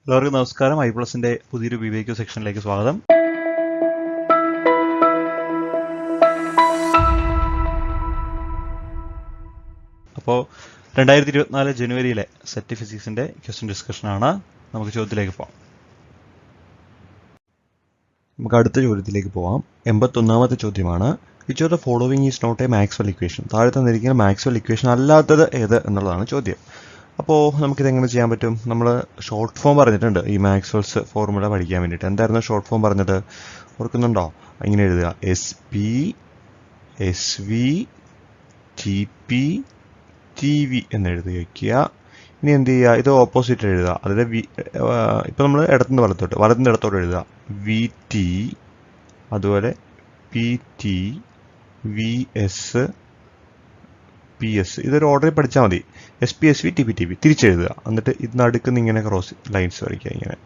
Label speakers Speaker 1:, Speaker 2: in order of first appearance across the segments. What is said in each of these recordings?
Speaker 1: എല്ലാവർക്കും നമസ്കാരം. ഐപ്ലസിന്റെ പുതിയൊരു വിവേക്യു സെക്ഷനിലേക്ക് സ്വാഗതം. അപ്പോൾ 2024 ജനുവരിയിലെ സെറ്റ് ഫിസിക്സിന്റെ ക്വസ്റ്റ്യൻ ഡിസ്കഷനാണ്. നമുക്ക് ചോദ്യത്തിലേക്ക് പോകാം. നമുക്ക് അടുത്ത ചോദ്യത്തിലേക്ക് പോവാം. 81ാമത്തെ ചോദ്യമാണ്. Which of the following is not a Maxwell equation? താഴെ തന്നിരിക്കുന്ന മാക്സ്വെൽ ഇക്വേഷൻ അല്ലാത്തത് ഏത് എന്നുള്ളതാണ് ചോദ്യം. അപ്പോൾ നമുക്കിതെങ്ങനെ ചെയ്യാൻ പറ്റും? നമ്മൾ ഷോർട്ട് ഫോം പറഞ്ഞിട്ടുണ്ട് ഈ മാക്സ്വെൽസ് ഫോർമുല പഠിക്കാൻ വേണ്ടിയിട്ട്. എന്തായിരുന്നു ഷോർട്ട് ഫോം പറഞ്ഞത്? ഓർക്കുന്നുണ്ടോ? ഇങ്ങനെ എഴുതുക: SP SV TP TV എന്ന് എഴുതി വയ്ക്കുക. ഇനി എന്ത് ചെയ്യുക? ഇത് ഓപ്പോസിറ്റ് എഴുതുക. അതിൽ ഇപ്പോൾ നമ്മൾ ഇടത്തുനിന്ന് വലത്തുനിന്ന് ഇടത്തോട്ട് എഴുതുക. VT, അതുപോലെ PT, VS, PS. ഇതൊരു ഓർഡറിൽ പഠിച്ചാൽ മതി. SP SV TP TV തിരിച്ചെഴുതുക. എന്നിട്ട് ഇത് നടുക്കുന്ന ഇങ്ങനെ ക്രോസ് ലൈൻസ് വരയ്ക്കുക. ഇങ്ങനെ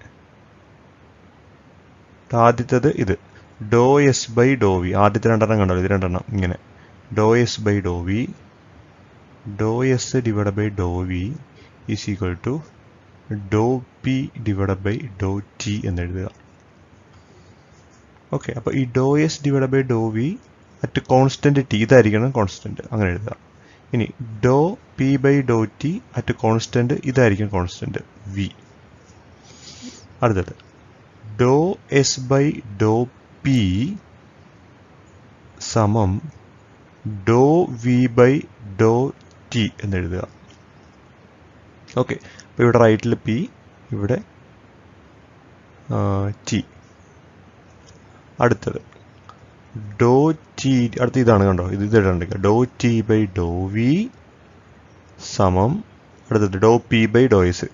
Speaker 1: ആദ്യത്തേത് ഇത് do S by do V. ആദ്യത്തെ രണ്ടെണ്ണം കണ്ടോ? ഇത് രണ്ടെണ്ണം ഇങ്ങനെ do S by do V, do S divide by do V is equal to do P divide by do T എന്നെഴുതുക. ഓക്കെ, അപ്പോൾ ഈ do S divide by do V at constant T, ഇതായിരിക്കണം കോൺസ്റ്റന്റ്, അങ്ങനെ എഴുതുക. ഇനി do P by do T at constant, ഇതായിരിക്കും constant V. അടുത്തത് do S by do P സമം do V by do T എന്നെഴുതുക. ഓക്കെ, അപ്പോൾ ഇവിടെ റൈറ്റിൽ പി, ഇവിടെ ടി. അടുത്തത് ഡോ ടി, അടുത്ത ഇതാണ് കണ്ടോ? ഇത് ഇടേണ്ട do T by do V സമം അടുത്തത് do P by do S,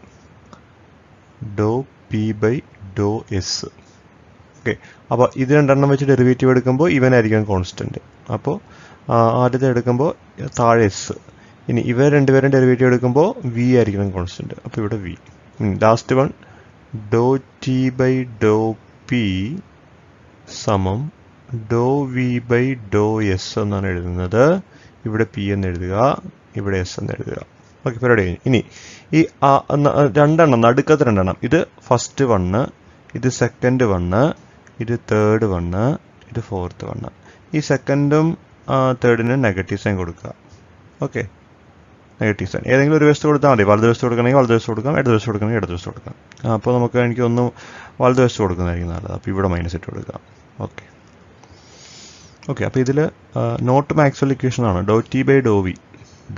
Speaker 1: do P by do S. Okay, അപ്പോൾ ഇത് രണ്ടെണ്ണം വെച്ച് ഡെറിവേറ്റീവ് എടുക്കുമ്പോൾ ഇവനായിരിക്കും കോൺസ്റ്റന്റ്. അപ്പോൾ ആദ്യത്തെ എടുക്കുമ്പോൾ താഴെ എസ്. ഇനി ഇവ രണ്ടുപേരും ഡെറിവേറ്റീവ് എടുക്കുമ്പോൾ വി ആയിരിക്കണം കോൺസ്റ്റന്റ്. അപ്പോൾ ഇവിടെ V. Last one do T by do P സമം do V by do S എന്നാണ് എഴുതുന്നത്. ഇവിടെ പി എന്ന് എഴുതുക, ഇവിടെ എസ് എന്ന് എഴുതുക. ഓക്കെ, പരിപാടി കഴിഞ്ഞു. ഇനി ഈ രണ്ടെണ്ണം, നടുക്കത്തെ രണ്ടെണ്ണം, ഇത് ഫസ്റ്റ് വണ്ണ്, ഇത് സെക്കൻഡ് വണ്ണ്, ഇത് തേർഡ് വണ്ണ്, ഇത് ഫോർത്ത് വണ്ണ്. ഈ സെക്കൻഡും തേർഡിനും നെഗറ്റീവ് സൈൻ കൊടുക്കുക. ഓക്കെ, നെഗറ്റീവ് സൈൻ ഏതെങ്കിലും ഒരു വശത്ത് കൊടുത്താൽ മതി. വലത് വശത്ത് കൊടുക്കണമെങ്കിൽ വലത് വശത്ത് കൊടുക്കാം, ഇടത് വശത്ത് കൊടുക്കണമെങ്കിൽ ഇടത് വശത്ത് കൊടുക്കാം. അപ്പോൾ നമുക്ക് എനിക്കൊന്ന് വലത് വശത്ത് കൊടുക്കുന്നതായിരിക്കും നല്ലത്. അപ്പോൾ ഇവിടെ മൈനസ് ഇട്ട് കൊടുക്കാം. ഓക്കെ ഓക്കെ അപ്പോൾ ഇതിൽ നോട്ട് മാക്സ്വെൽ ഇക്വേഷൻ ആണ് do T by do V.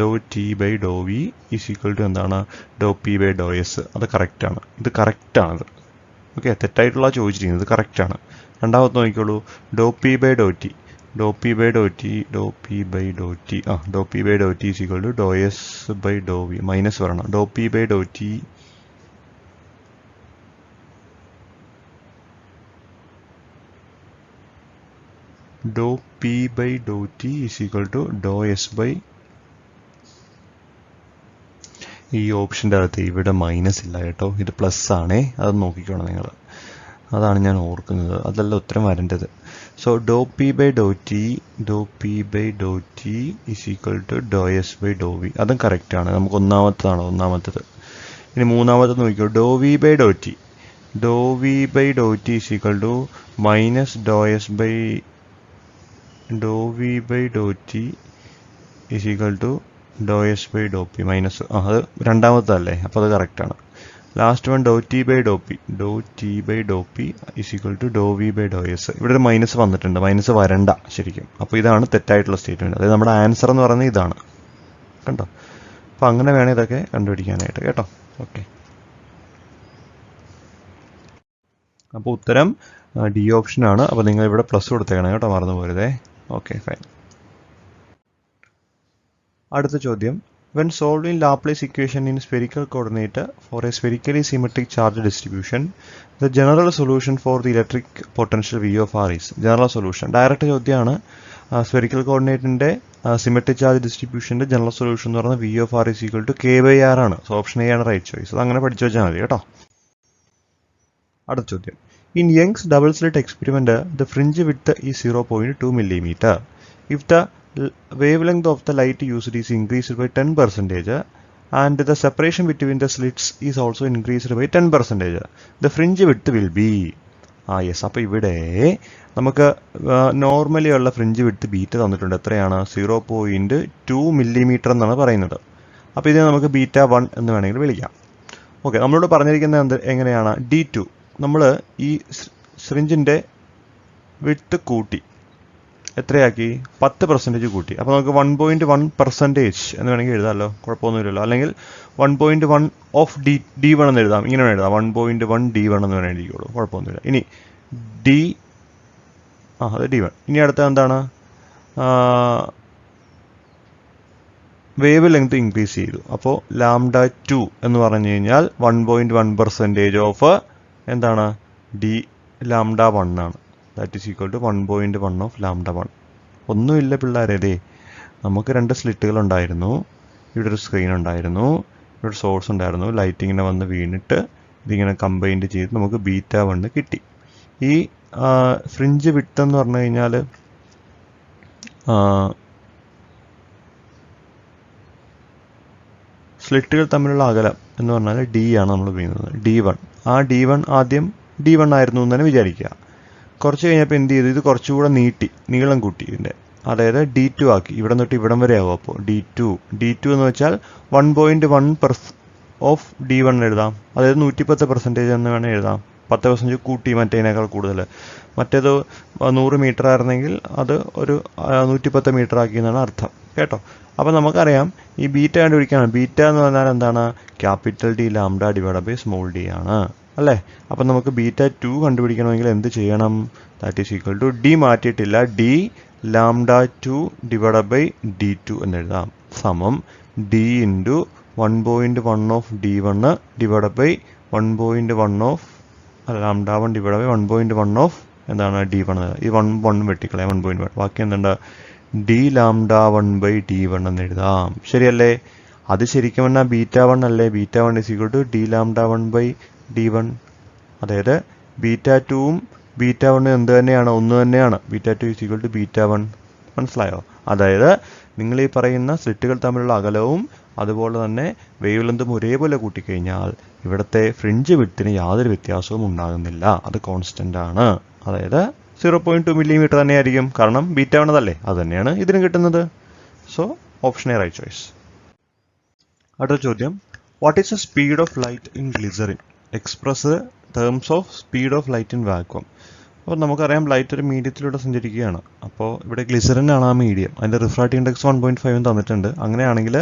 Speaker 1: Do T by do V is equal to എന്താണ്? Do P by do S. അത് കറക്റ്റാണ്, ഇത് കറക്റ്റാണത്. ഓക്കെ, തെറ്റായിട്ടുള്ള ചോദിച്ചിരിക്കുന്നത്, ഇത് കറക്റ്റാണ്. രണ്ടാമത്തെ നോക്കിക്കോളൂ, do P by do T, do P by do T, do P by do T, do P by do T is equal to do S by do V. Minus വരണം. Do P by do T do P by do T is equal to do S by, ഈ ഓപ്ഷൻ്റെ അകത്ത് ഇവിടെ minus ഇല്ല കേട്ടോ, ഇത് plus ആണേ. അത് നോക്കിക്കോണം നിങ്ങൾ, അതാണ് ഞാൻ ഓർക്കുന്നത്. അതല്ല ഉത്തരം വരേണ്ടത്. So do P by do T, do P by do T is equal to do S by do V. അതും കറക്റ്റാണ്. നമുക്ക് ഒന്നാമത്തത്. ഇനി മൂന്നാമത്തത് നോക്കിക്കോ, do V by do T, do V by do T is equal to minus do S by do V by do T is equal to do S by do P minus. അത് രണ്ടാമത്തല്ലേ, അപ്പോൾ അത് കറക്റ്റാണ്. Last one do T by do P, do T by do P is equal to do V by do S. ഇവിടെ ഒരു minus വന്നിട്ടുണ്ട്, minus വരണ്ട ശരിക്കും. അപ്പോൾ ഇതാണ് തെറ്റായിട്ടുള്ള സ്റ്റേറ്റ്മെൻറ്റ്. അതായത് നമ്മുടെ ആൻസർ എന്ന് പറയുന്നത് ഇതാണ് കണ്ടോ. അപ്പോൾ അങ്ങനെ വേണം ഇതൊക്കെ കണ്ടുപിടിക്കാനായിട്ട് കേട്ടോ. ഓക്കെ, അപ്പോൾ ഉത്തരം ഡി ഓപ്ഷനാണ്. അപ്പോൾ നിങ്ങൾ ഇവിടെ പ്ലസ് കൊടുത്തേക്കണം കേട്ടോ, മറന്നു പോരുതേ. Okay, fine. അടുത്ത ചോദ്യം, when solving Laplace equation in spherical coordinate for a spherically symmetric charge distribution, the general solution for the electric potential V of R is. General solution direct ചോദ്യമാണ്. സ്ഫെറിക്കൽ കോർഡിനേറ്റിൻ്റെ symmetric charge ഡിസ്ട്രിബ്യൂഷൻ്റെ general solution എന്ന് പറയുന്നത് V of R is equal to K by R ആണ്. So option A ആണ് right choice. അത് അങ്ങനെ പഠിച്ചു വെച്ചാൽ മതി കേട്ടോ. അടുത്ത ചോദ്യം, in Young's double slit experiment the fringe width is 0.2 millimeter. If the wavelength of the light used is increased by 10%, and the separation between the slits is also increased by 10%. The fringe width will be yes. അപ്പോൾ ഇവിടെ നമുക്ക് normally ഉള്ള fringe width beta തന്നിട്ടുണ്ട്. എത്രയാണ്? 0.2 millimetre എന്നാണ് പറയുന്നത്. അപ്പോൾ ഇതിനെ നമുക്ക് ബീറ്റ 1 എന്ന് വേണമെങ്കിൽ വിളിക്കാം. ഓക്കെ, നമ്മളോട് പറഞ്ഞിരിക്കുന്നത് എങ്ങനെയാണ്? D2 നമ്മൾ ഈ ഫ്രിഞ്ചിൻ്റെ വിഡ്ത്ത് കൂട്ടി എത്രയാക്കി? 10% കൂട്ടി. അപ്പോൾ നമുക്ക് 1.1% എന്ന് വേണമെങ്കിൽ എഴുതാമല്ലോ, കുഴപ്പമൊന്നുമില്ലല്ലോ. അല്ലെങ്കിൽ 1.1 ഓഫ് D1 എന്ന് എഴുതാം. ഇങ്ങനെ എഴുതാം, 1.1 D1 എന്ന് വേണമെങ്കിൽ എഴുതിക്കോളൂ, കുഴപ്പമൊന്നുമില്ല. ഇനി അത് D1. ഇനി അടുത്ത എന്താണ്? വേവ് ലെങ്ത് ഇൻക്രീസ് ചെയ്തു. അപ്പോൾ λ2 എന്ന് പറഞ്ഞു കഴിഞ്ഞാൽ 1.1% ഓഫ് എന്താണ്? λ1 ആണ്. That is equal to 1.1 of λ1. ഒന്നുമില്ല പിള്ളേരെ, നമുക്ക് 2 സ്ലിറ്റുകൾ ഉണ്ടായിരുന്നു, ഇവിടെ ഒരു സ്ക്രീൻ ഉണ്ടായിരുന്നു, ഇവിടെ ഒരു സോഴ്സ് ഉണ്ടായിരുന്നു. ലൈറ്റ് ഇങ്ങനെ വന്ന് വീണിട്ട് ഇതിങ്ങനെ കമ്പൈൻഡ് ചെയ്ത് നമുക്ക് ബീറ്റ 1 കിട്ടി. ഈ ഫ്രിഞ്ച് വിഡ്ത്ത് എന്ന് പറഞ്ഞു കഴിഞ്ഞാൽ സ്ലിറ്റുകൾ തമ്മിലുള്ള അകലം എന്ന് പറഞ്ഞാൽ D ആണ് നമ്മൾ വീഴുന്നത്, D1. ആ D1 ആദ്യം D1 ആയിരുന്നു എന്ന് തന്നെ വിചാരിക്കുക. കുറച്ച് കഴിഞ്ഞപ്പോൾ എന്ത് ചെയ്തു? ഇത് കുറച്ചുകൂടെ നീളം കൂട്ടി ഇതിൻ്റെ, അതായത് D2 ആക്കി. ഇവിടെ തൊട്ട് ഇവിടം വരെ ആകും. അപ്പോൾ D2 എന്ന് വെച്ചാൽ 1.1 ഓഫ് D1 എഴുതാം. അതായത് 110% എന്ന് വേണേൽ എഴുതാം. 10% കൂട്ടി മറ്റേതിനേക്കാൾ കൂടുതൽ. മറ്റേത് 100 മീറ്റർ ആയിരുന്നെങ്കിൽ അത് ഒരു 110 മീറ്റർ ആക്കി എന്നാണ് അർത്ഥം, കേട്ടോ. അപ്പോൾ നമുക്കറിയാം ഈ ബീറ്റ കണ്ടുപിടിക്കാനാണ്. ബീറ്റ എന്ന് പറഞ്ഞാൽ എന്താണ്? Capital D λ divide by small d ആണ്, അല്ലേ? അപ്പം നമുക്ക് ബീറ്റ 2 കണ്ടുപിടിക്കണമെങ്കിൽ എന്ത് ചെയ്യണം? That is equal to D മാറ്റിയിട്ടില്ല, D λ2 ഡിവൈഡ് ബൈ D2 എന്ന് എഴുതാം. സമം D into 1.1 of D1 divide by 1.1 of λ1 divide by 1.1 of എന്താണ്? D1. ഈ 1 വെട്ടിക്കളയാം, 1.1. ബാക്കി എന്തുണ്ട്? D λ1 ബൈ D1 എന്ന് എഴുതാം. ശരിയല്ലേ? അത് ശരിക്കും പറഞ്ഞാൽ ബീറ്റ 1 അല്ലേ? Beta 1 is equal to D λ1 by D1. അതായത് ബീറ്റ 2ഉം ബീറ്റ 1 എന്ത് തന്നെയാണ്? ഒന്ന് തന്നെയാണ്. Beta 2 is equal to beta 1. മനസ്സിലായോ? അതായത് നിങ്ങൾ ഈ പറയുന്ന സ്ലിറ്റുകൾ തമ്മിലുള്ള അകലവും അതുപോലെ തന്നെ വേവ് ലെങ്തും ഒരേപോലെ കൂട്ടിക്കഴിഞ്ഞാൽ ഇവിടുത്തെ ഫ്രിഞ്ച് വിഡ്ത്തിന് യാതൊരു വ്യത്യാസവും ഉണ്ടാകുന്നില്ല. അത് കോൺസ്റ്റന്റ് ആണ്. അതായത് 0.2 മില്ലിമീറ്റർ തന്നെയായിരിക്കും. കാരണം ബീറ്റ 1 അതല്ലേ, അത് തന്നെയാണ് ഇതിന് കിട്ടുന്നത്. So option A right choice. അടുത്ത ചോദ്യം, what is the speed of light in glycerine express terms of speed of light in vacuum. അപ്പോൾ നമുക്കറിയാം ലൈറ്റ് ഒരു മീഡിയത്തിലൂടെ സഞ്ചരിക്കുകയാണ്. അപ്പോൾ ഇവിടെ ഗ്ലിസറിൻ ആണ് ആ മീഡിയം. അതിൻ്റെ റിഫ്രാക്റ്റീവ് ഇൻഡെക്സ് 1.5 തന്നിട്ടുണ്ട്. അങ്ങനെയാണെങ്കിൽ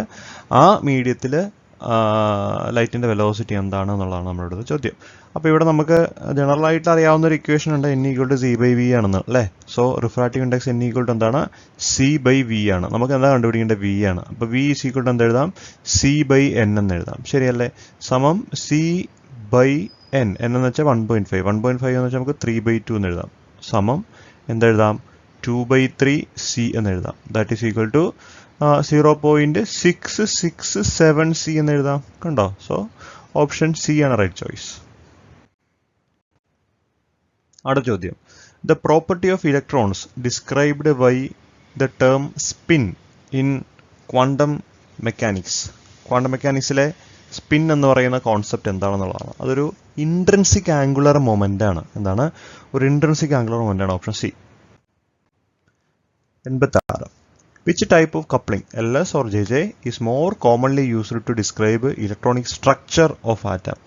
Speaker 1: ആ മീഡിയത്തിൽ ലൈറ്റിൻ്റെ വെലോസിറ്റി എന്താണ് എന്നുള്ളതാണ് നമ്മുടെ ചോദ്യം. അപ്പോൾ ഇവിടെ നമുക്ക് ജനറലായിട്ട് അറിയാവുന്ന ഒരു ഇക്വേഷൻ ഉണ്ട്, N=C/V ആണെന്ന്, അല്ലേ? സോ റിഫ്രാക്റ്റീവ് ഇൻഡെക്സ് N= എന്താണ്? C/V ആണ്. നമുക്ക് എന്താ കണ്ടുപിടിക്കേണ്ടത്? V ആണ്. അപ്പോൾ V = എന്ത് എഴുതാം? C/N എന്ന് എഴുതാം. ശരിയല്ലേ? സമം C/N. N എന്ന് വെച്ചാൽ 1.5. 1.5 എന്ന് വെച്ചാൽ നമുക്ക് 3/2 എന്ന് എഴുതാം. സമം എന്തെഴുതാം? 2/3C എന്ന് എഴുതാം. That is equal to 0.667C എന്ന് എഴുതാം. കണ്ടോ? സോ ഓപ്ഷൻ C ആണ് റൈറ്റ് ചോയ്സ്. അടുത്ത ചോദ്യം, the property of electrons described by the term spin in quantum mechanics. Quantum മെക്കാനിക്സിലെ സ്പിൻ എന്ന് പറയുന്ന കോൺസെപ്റ്റ് എന്താണെന്നുള്ളതാണ്. അതൊരു ഇൻട്രിൻസിക് ആംഗുലർ മൊമെന്റ് ആണ്. എന്താണ്? ഒരു ഇൻട്രിൻസിക് ആംഗുലർ മൊമെന്റ് ആണ്. Option C. 86. Which type of coupling, LS or JJ, is more commonly used to describe electronic structure of atom?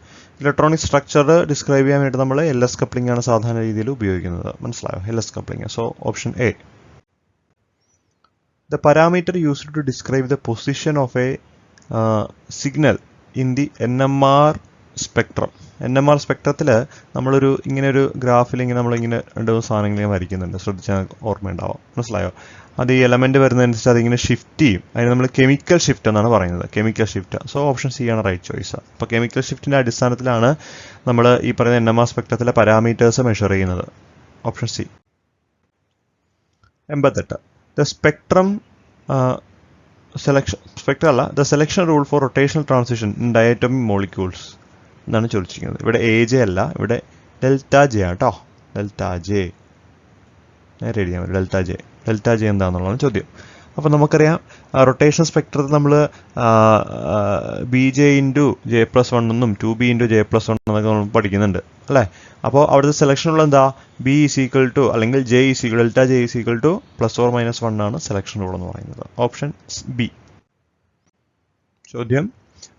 Speaker 1: Electronic structure describe ചെയ്യാൻ വേണ്ടി നമ്മൾ LS കപ്ലിംഗ് ആണ് സാധാരണ രീതിയിൽ ഉപയോഗിക്കുന്നത്. മനസ്സിലായോ? LS coupling. So option A. The parameter used to describe the position of a signal in the NMR spectrum. NMR സ്പെക്ട്രത്തിൽ നമ്മളൊരു ഇങ്ങനെ ഒരു ഗ്രാഫിൽ ഇങ്ങനെ നമ്മളിങ്ങനെ 2 സാധനങ്ങൾ വരയ്ക്കുന്നുണ്ട്. ശ്രദ്ധിച്ചാൽ ഓർമ്മയുണ്ടാവും. മനസ്സിലായോ? അത് ഈ എലമെന്റ് വരുന്നതനുസരിച്ച് അതിങ്ങനെ ഷിഫ്റ്റ് ചെയ്യും. അതിന് നമ്മൾ കെമിക്കൽ ഷിഫ്റ്റ് എന്നാണ് പറയുന്നത്. Chemical shift. So option C ആണ് റൈറ്റ് ചോയ്സ്. അപ്പോൾ കെമിക്കൽ ഷിഫ്റ്റിന്റെ അടിസ്ഥാനത്തിലാണ് നമ്മൾ ഈ പറയുന്ന NMR സ്പെക്ട്രത്തിലെ പാരാമീറ്റേഴ്സ് മെഷർ ചെയ്യുന്നത്. Option C. 88. The spectrum the selection rule for rotational transition in diatomic molecules എന്നാണ് ചോദിച്ചിരിക്കുന്നത്. ഇവിടെ AJ അല്ല, ഇവിടെ ഡെൽറ്റ ജെ ആട്ടോ. ഡെൽറ്റ ജെ നേരെ എഴുതിയാൽ മതി. ഡെൽറ്റ ജെ എന്താണെന്നുള്ളതാണ് ചോദ്യം. അപ്പോൾ നമുക്കറിയാം റൊട്ടേഷൻ സ്പെക്ട്രത്തിൽ നമ്മൾ B J into J plus one എന്നും 2b into J plus one എന്നൊക്കെ നമ്മൾ പഠിക്കുന്നുണ്ട് അല്ലേ. അപ്പോൾ അവിടുത്തെ സെലക്ഷനുള്ള എന്താ ബി ഈസ് ഈക്വൽ ടു അല്ലെങ്കിൽ J is equal delta J is equal to +or-1 ആണ് സെലക്ഷൻ റൂൾ എന്ന് പറയുന്നത്. Option B. ചോദ്യം,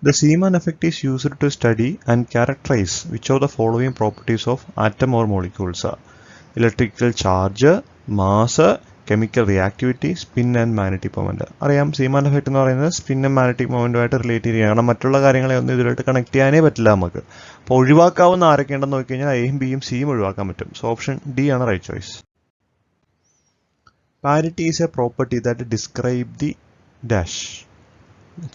Speaker 1: the Zeeman effect is used to study and characterize which of the following properties of atom or molecules are: electrical charge, mass, chemical reactivity, spin and magnetic moment. അറിയാം Zeeman effect എന്ന് പറയുന്നത് spin and magnetic മൊമെന്റുമായിട്ട് relate ചെയ്യുകയാണ്. കാരണം മറ്റുള്ള കാര്യങ്ങളെ ഒന്നും ഇതിലോട്ട് connect ചെയ്യാനേ പറ്റില്ല നമുക്ക്. അപ്പോൾ ഒഴിവാക്കാവുന്ന ആരൊക്കെയുണ്ടെന്ന് നോക്കി കഴിഞ്ഞാൽ എയും ബിയും സിയും ഒഴിവാക്കാൻ പറ്റും. സോ ഓപ്ഷൻ ഡി ആണ് right choice. Parity is a property that describe the dash: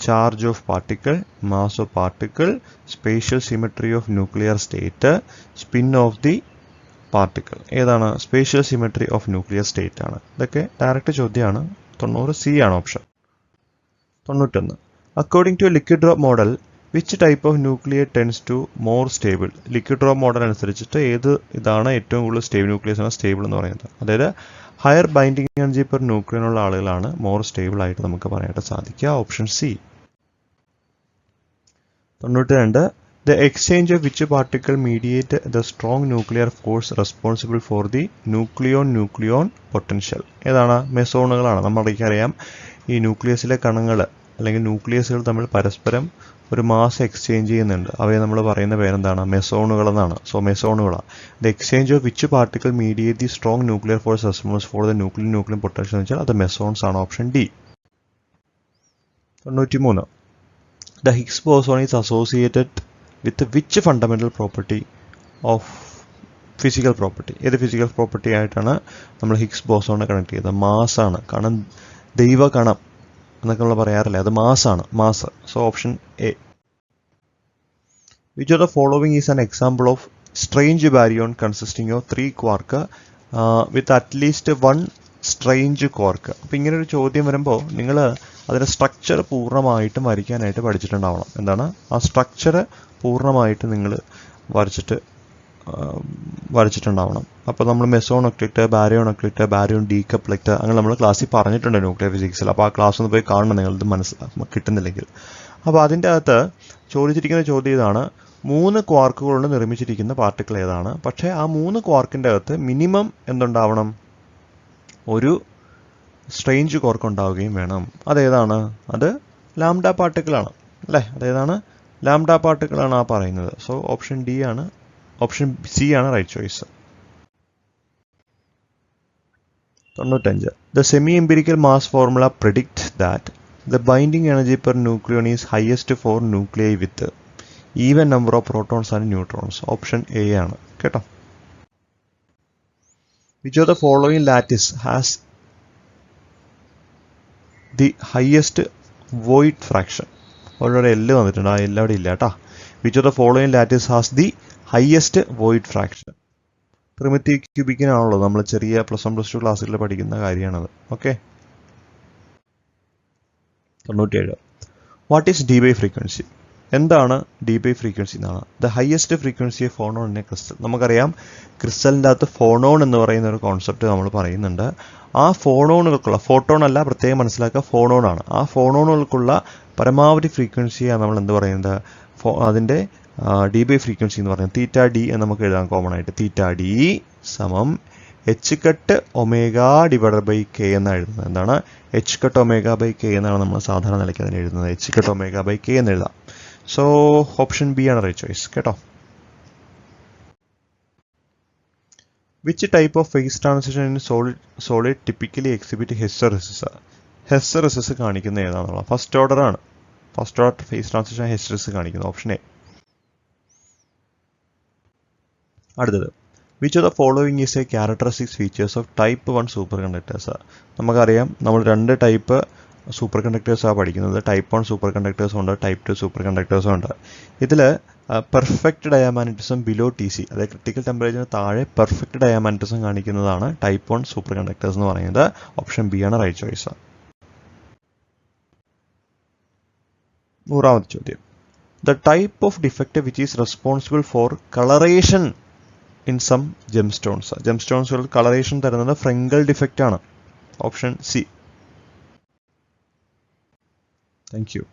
Speaker 1: charge of particle, mass of particle, spatial symmetry of nuclear state, spin of the particle. ഏതാണ് spatial symmetry of nuclear state ആണ്. ഇതൊക്കെ direct ചോദ്യമാണ്. 90 C ആണ് option. 91. According to liquid drop model which type of nuclear tends to more stable? Liquid drop model അനുസരിച്ചിട്ട് ഏത് ഇതാണ് ഏറ്റവും കൂടുതൽ സ്റ്റേബിൾ ന്യൂക്ലിയസ് ആണ് സ്റ്റേബിൾ എന്ന് പറയുന്നത്? അതായത് ഹയർ ബൈൻഡിങ് എനർജി പെർ ന്യൂക്ലിയനുള്ള ആളുകളാണ് മോർ സ്റ്റേബിൾ ആയിട്ട് നമുക്ക് പറയാനായിട്ട് സാധിക്കുക. Option C. 92. The exchange of which particle mediate the strong nuclear force responsible for the nucleon potential? ഏതാണ്? മെസോണുകളാണ്. നമ്മൾക്കറിയാം ഈ ന്യൂക്ലിയസിലെ കണങ്ങൾ അല്ലെങ്കിൽ ന്യൂക്ലിയസുകൾ തമ്മിൽ പരസ്പരം ഒരു മാസ് എക്സ്ചേഞ്ച് ചെയ്യുന്നുണ്ട്. അവയെ നമ്മൾ പറയുന്ന പേരെന്താണ്? മെസോണുകൾ എന്നാണ്. സോ മെസോണുകളാണ്. The exchange of which particle mediate the strong nuclear force response for the nucleon potential എന്ന് വെച്ചാൽ അത് മെസോൺസ് ആണ്. Option D. 93. The Higgs boson is associated with which fundamental property of physical property? ഏത് physical property ആയിട്ടാണ് നമ്മൾ Higgs ബോസോണിനെ connect ചെയ്തത്? Mass ആണ്. കാരണം ദൈവ കണം എന്നൊക്കെ നമ്മൾ പറയാറില്ലേ, അത് മാസ് ആണ്. Mass. So option A. Which of the following is an example of strange baryon consisting of 3 quark with at least 1 strange quark? അപ്പോൾ ഇങ്ങനൊരു ചോദ്യം വരുമ്പോൾ നിങ്ങൾ അതിൻ്റെ സ്ട്രക്ചർ പൂർണ്ണമായിട്ടും വരയ്ക്കാനായിട്ട് പഠിച്ചിട്ടുണ്ടാവണം. എന്താണ് ആ സ്ട്രക്ചർ പൂർണ്ണമായിട്ട് നിങ്ങൾ വരച്ചിട്ടുണ്ടാവണം. അപ്പോൾ നമ്മൾ മെസോണൊക്ലിറ്റ്, ബാരിയോൺ ഡീകപ്ലക്റ്റ് അങ്ങനെ നമ്മൾ ക്ലാസ്സിൽ പറഞ്ഞിട്ടുണ്ട് ന്യൂക്ലിയർ ഫിസിക്സിൽ. അപ്പോൾ ആ ക്ലാസ് ഒന്ന് പോയി കാണണം നിങ്ങളിത് കിട്ടുന്നില്ലെങ്കിൽ. അപ്പോൾ അതിൻ്റെ അകത്ത് ചോദിച്ചിരിക്കുന്ന ചോദ്യം ഇതാണ്: 3 ക്വാർക്കുകൾ കൊണ്ട് നിർമ്മിച്ചിരിക്കുന്ന പാർട്ടിക്കിൾ ഏതാണ്? പക്ഷേ ആ 3 ക്വാർക്കിൻ്റെ അകത്ത് മിനിമം എന്തുണ്ടാവണം? ഒരു സ്ട്രേഞ്ച് ക്വാർക്ക് ഉണ്ടാവുകയും വേണം. അതേതാണ്? അത് ലാംഡ പാർട്ടിക്കിളാണ് അല്ലേ? അതേതാണ്? ലാംഡ പാർട്ടിക്കിളാണ് ആ പറയുന്നത്. സോ ഓപ്ഷൻ ഡി ആണ്. ഓപ്ഷൻ സി ആണ് right choice. 95. The semi-empirical mass formula predicts that the binding energy per nucleon is highest for nuclei with even number of protons and neutrons. Option A ആണ് കേട്ടോ. Which of the following lattice has the highest void fraction? Already എല്ലാം വന്നിട്ടുണ്ട്. ആ എല്ലാം അവിടെ ഇല്ല കേട്ടോ. Which of the following lattice has the highest void fraction? Primitive ക്യൂബിക്കിനാണല്ലോ നമ്മൾ ചെറിയ +1 +2 ക്ലാസ്സുകളിൽ പഠിക്കുന്ന കാര്യമാണത്. Okay. 97. What is Debye frequency? എന്താണ് ഡി ബൈ ഫ്രീക്വൻസി എന്നാണ്? The highest frequency of phonon in a crystal. നമുക്കറിയാം ക്രിസ്റ്റലിൻ്റെ അകത്ത് ഫോണോൺ എന്ന് പറയുന്ന ഒരു കോൺസെപ്റ്റ് നമ്മൾ പറയുന്നുണ്ട്. ആ ഫോണോണുകൾക്കുള്ള, ഫോട്ടോൺ അല്ല പ്രത്യേകം മനസ്സിലാക്കുക, ഫോണോൺ ആണ്. ആ ഫോണോണുകൾക്കുള്ള പരമാവധി ഫ്രീക്വൻസിയാണ് നമ്മൾ എന്ത് പറയുന്നത്? അതിൻ്റെ ഡി ബൈ ഫ്രീക്വൻസി എന്ന് പറയുന്നത് തീറ്റ ഡി എന്ന് നമുക്ക് എഴുതാം കോമൺ ആയിട്ട്. തീറ്റ ഡി സമം h⁻ω/k എന്നാണ് എഴുതുന്നത്. എന്താണ്? h⁻ω/k എന്നാണ് നമ്മൾ സാധാരണ നിലയ്ക്ക് അതിന് എഴുതുന്നത്. h⁻ω/k എന്ന് എഴുതാം. സോ ഓപ്ഷൻ ബി ആണ് റൈറ്റ് ചോയ്സ് കേട്ടോ. Which type of phase transition in solid typically exhibit hysteresis? Hysteresis കാണിക്കുന്ന ഏതാണെന്നുള്ള ഫസ്റ്റ് ഓർഡർ ആണ്. First order phase transition hysteresis കാണിക്കുന്നത്. Option A. അടുത്തത്, which of the following is a characteristics features of type 1 superconductors? നമുക്കറിയാം നമ്മൾ 2 type super കണ്ടക്ടേഴ്സാണ് പഠിക്കുന്നത്. Type 1 super കണ്ടക്ടേഴ്സും ഉണ്ട്, ടൈപ്പ് 2 സൂപ്പർ കണ്ടക്ടേഴ്സും ഉണ്ട്. ഇതിൽ പെർഫെക്റ്റ് ഡയാമാഗ്നറ്റിസം ബിലോ TC, അതായത് ക്രിട്ടിക്കൽ ടെമ്പറേച്ചറിന് താഴെ പെർഫെക്റ്റ് ഡയാമാഗ്നറ്റിസം കാണിക്കുന്നതാണ് ടൈപ്പ് 1 സൂപ്പർ കണ്ടക്ടേഴ്സ് എന്ന് പറയുന്നത്. ഓപ്ഷൻ ബി ആണ് റൈറ്റ് ചോയ്സ്. 100ാമത്തെ ചോദ്യം, the type of defect which is responsible for coloration in some gemstones? ജെംസ്റ്റോൺസുകൾ കളറേഷൻ തരുന്നത് ഫ്രെങ്കൽ ഡിഫക്റ്റ് ആണ്. Option C. Thank U.